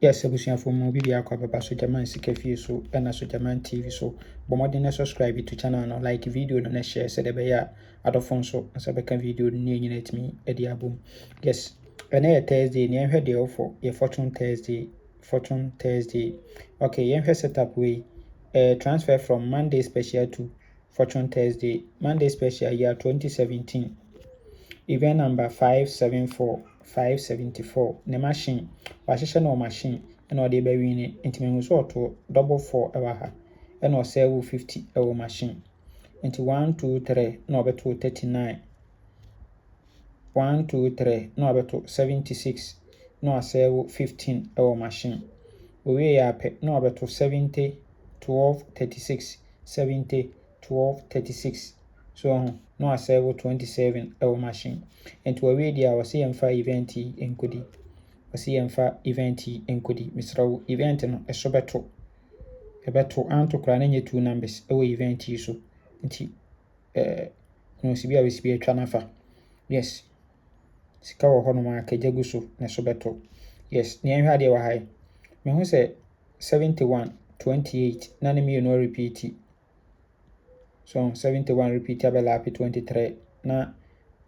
Yes, abusuafo mo bibi akwa baba so German sika fie so na so German TV so. Bomode na subscribe to channel no, like video no na share so de be ya adofo so so be kan video no ne nyina timi e de abom. Yes. And na Thursday ni enhwe de ofo ye Fortune Thursday. Okay, yenhwe setup we transfer from Monday special to Fortune Thursday. Monday special year 2017. Event number 574. Ne machine. Wahyehyɛ no machine na ɔde ba win nti mehu so ɔto double 4 ɛwɔ ha. Na ɔsɛ 50 ɛwɔ machine. Nti 1 2 3 na ɔbɛto 39. 1 2 3 na ɔbɛto 76 na ɔsɛ 15 ɛwɔ machine. Owie yɛ apɛ na ɔbɛto 70 12 36 70 12 36. So no asɛwo 27 ɛwɔ machine. Nti wɔwie deɛ a wɔse yɛmfa event yi nkɔdi. Mesrɛ event no ɛso bɛto. Ɛbɛto anto koraa na nyɛ 2 numbers ɛwɔ event yi so. Nti no sibi a bɛsibi atwa nafa. Yes. Sika wɔ hɔ no ma akagya gu so na so bɛto. Yes, ne yɛnhwɛ adeɛ wɔ ha yi. Mehu sɛ 71 28 na ne mmienu repeat. So 71 repeat abɛlape 23 na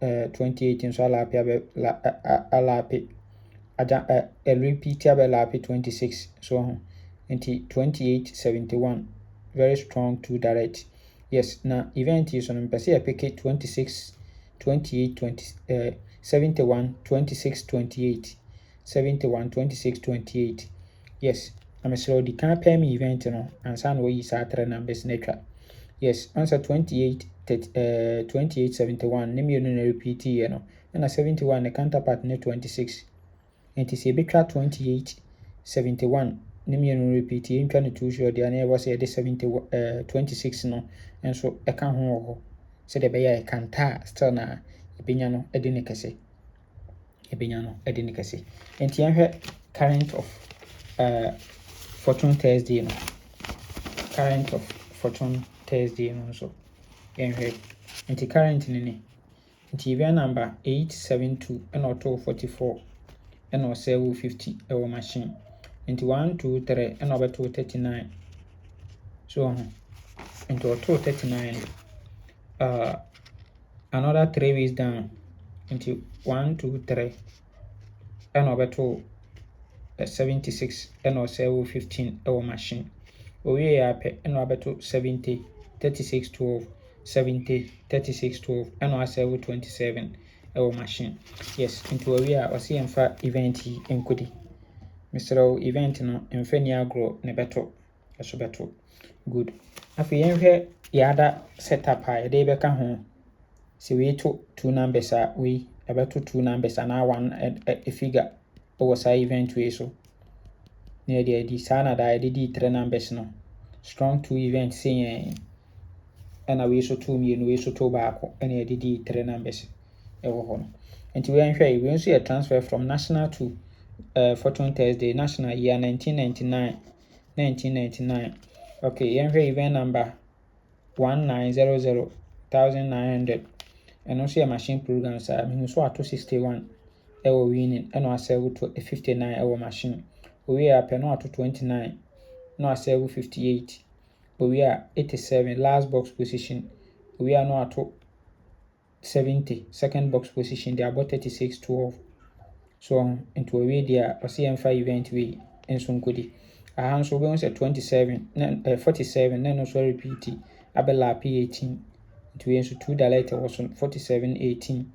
28 nso alape repeat abɛlape 26 so nti 28 71 very strong 2 direct. Yes, na event yi so no mpɛ sɛ yɛpeke 26 28 71 26 28 71 26 28. Yes, na mesrɛ odi kan pɛ me event no ansa na wɔyi saa 3 numbers na atwa. Yes, answer 28 71 ne mmienu na repeat yɛ no na 71 ne counterpart ne 26. Nti sɛ yɛbɛtwa 28 71 ne mmienu repeat yɛntwa no 2 short deɛ na yɛwɔ sɛ yɛde 26 no nso ɛka ho wɔ hɔ sɛdeɛ ɛbɛyɛ ɛkanta still na ɛbɛnya no ɛde ne kɛse. Nti yɛnhwɛ current of Fortune Thursday no. Current of Fortune Thursday no so yɛnhwɛ. Nti current ne nti event number 872 ɛna ɔto 44 ɛna ɔsɛ 50 ɛwɔ machine. Nti 1 2 3 ɛna ɔbɛto 39. So nti ɔto 39 another 3 ways down. Nti 1 2 3 ɛna ɔbɛto 76 ɛna ɔsɛ 15 ɛwɔ machine. Owie yɛ apɛ ɛna ɔbɛto 70 36 12 70 36 12 ɛna asɛ 27 ɛwɔ machine. Yes, nti owie a ɔse yɛmfa event yi nkɔdi. Mesrɛ event no mfa ni agorɔ ne bɛto ɛso bɛto. Good. Afei yɛnhwɛ yɛ other setup a yɛde bɛka ho. Sɛ wei to 2 numbers a wei ɛbɛto 2 numbers anaa 1 figure ɛwɔ saa event wei so. Na yɛde adi saa na da yɛde di 3 numbers no. Strong 2 event sɛ yɛn ɛna wei so to mmienu wei so to baako ɛna yɛde di 3 numbers ɛwɔ hɔ no. Nti wei nhwɛ wei nso yɛ transfer from national to Fortune Thursday national year 1999. Okay, yɛnhwɛ event number 1900 1900 ɛno nso yɛ machine program saa. Mehu so ato 61 ɛwɔ winning ɛna asɛ to 59 ɛwɔ machine. Owie apɛ no ato 29 na asɛ 58. Owie a 87 last box position. Owie a no ato 70 second box position de abɔ 36 12. So nti owie deɛ a ɔse yɛmfa event wei nso nkɔdi. Aha nso wobɛhu sɛ 27 na 47 na ɛno nso repeat abɛlape 18. Nti wei nso 2 direct ɛwɔ so 47 18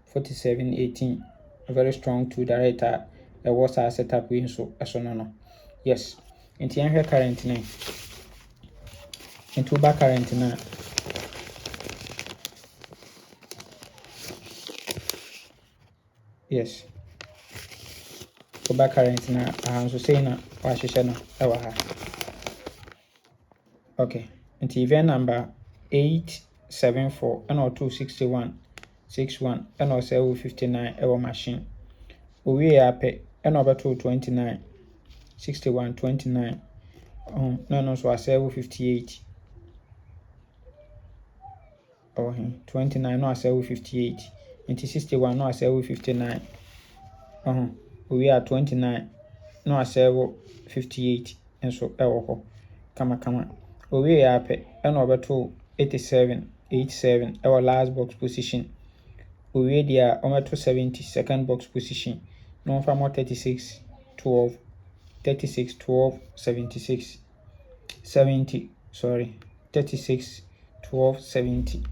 47 18. A very strong 2 direct a ɛwɔ saa setup wei nso ɛso no. Yes, nti yɛnhwɛ current ne. Nti woba current na yes, woba current na aha nso sei na wahyehyɛ no ɛwɔ ha. Okay, nti event number 874 ɛna ɔto 61 61 ɛna ɔsɛ 59 ɛwɔ machine. Owie apɛ ɛna ɔbɛto 29 61 29 na ɛno nso asɛ 58 29 na asɛ 58. Nti 61 na asɛ 59 owie a 29 na wasɛɛwo 58 nso ɛwɔ hɔ kamakama. Owie apɛ ɛna ɔbɛto 87 ɛwɔ last box position. Owie deɛ a ɔmɛto 70 second box position na ɔmfa mmɔ 36 12 36 12 76 70 sorry 36 12 70.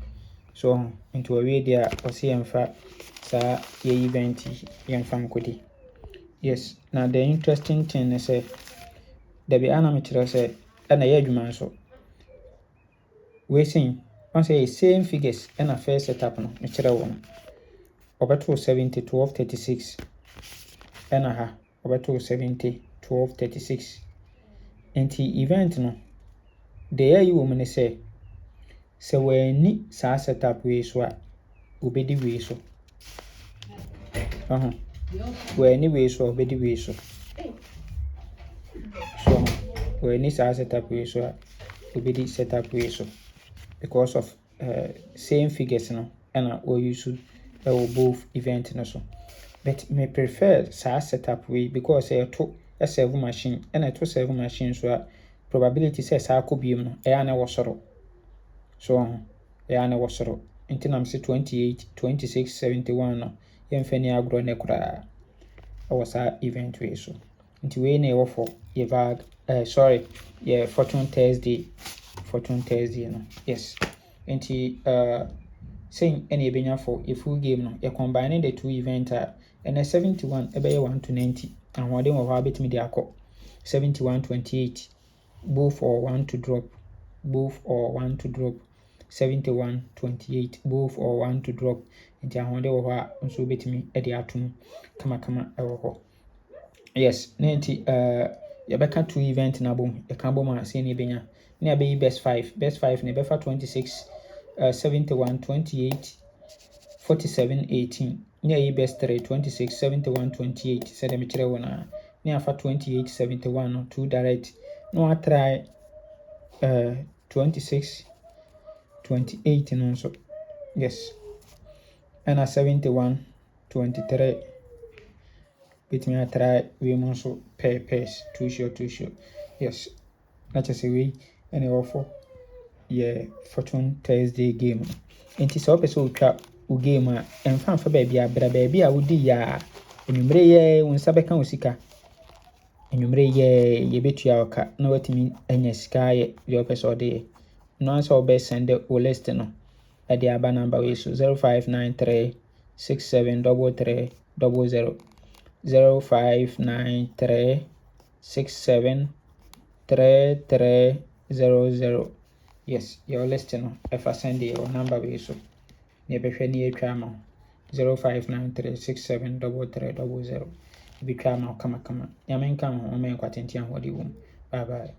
So nti owie deɛ a ɔsɛ yɛmfa saa yɛ event yi yɛmfa nkɔdi. Yes, na the interesting thing is say dabi ana mekyerɛ sɛ ɛna yɛ adwuma nso wesin ɔn sɛ yɛ same figures ɛna first setup no mekyerɛ wo no ɔbɛto 70 12 36 ɛna ha ɔbɛto 70 12 36. Nti event no deɛ yɛayi wɔ mu ne sɛ wɔanni saa setup wei so a wobɛdi wei so. Wɔanni wei so a wobɛdi wei so. So wɔanni saa setup wei so a wobɛdi setup wei so because of same figures no ɛna wɔuse ɛwɔ both event no so. But me prefer saa setup wei because ɛto serve machine ɛna ɛto serve machine so a probability sɛ saa kɔ biom no ɛyɛ a na ɛwɔ soro. So ɛyɛ a na ɛwɔ soro. Nti na mse 28 26 71 no yɛmfa ni agorɔ ne koraa ɛwɔ saa event wei so. Nti wei na ɛwɔ for yɛ bag yɛ Fortune Thursday no. Yes. Nti same ɛna yɛbɛnya for a full game no yɛ combine the two event a ɛnɛ 71 ɛbɛyɛ 1 to 90 ahoɔden wɔ hɔ a bɛtumi de akɔ 71 28 both or 1 to drop 71 28 both or 1 to drop. Nti ahoɔden wɔ hɔ a nso bɛtumi de atom kamakama ɛwɔ hɔ. Yes, na nti yɛbɛka two event na bom yɛka bom a sɛ ne yɛbɛnya na yɛbɛyi best 5 na yɛbɛfa 26 71 28 47 18 na yɛyi best 3 26 71 28 sɛdeɛ mekyerɛ wo no a na yɛafa 28 71 no 2 direct na watry 26 28 no nso. Yes, ɛna 71 23 bɛtumi atry wei mu nso pairs too sure. Yes, na kyerɛ sɛ wei ɛna ɛwɔ fo yɛ Fortune Thursday game. Nti sɛ wopɛ sɛ wotwa wo game a ɛmfa baabi a bra baabi a wodi yɛ a anwummere yɛ wo nsa bɛka wo sika. Anwummere yɛ yɛbɛtua wo ka na watumi anya sika yɛ deɛ wopɛ sɛ wode yɛ. No answer wobɛsɛnde wo list no ɛde aba number wei so 0593 6733 00 0593 6733 00. Yes, your list no ɛfa send your number wei so na yɛbɛhwɛ ne yɛtwa ama wo 0593 6733 00 yɛbɛtwa ama wo kamakama. Nyame nka ho ɔma yɛn kwatenten ahoɔden wɔ mu. Bye bye.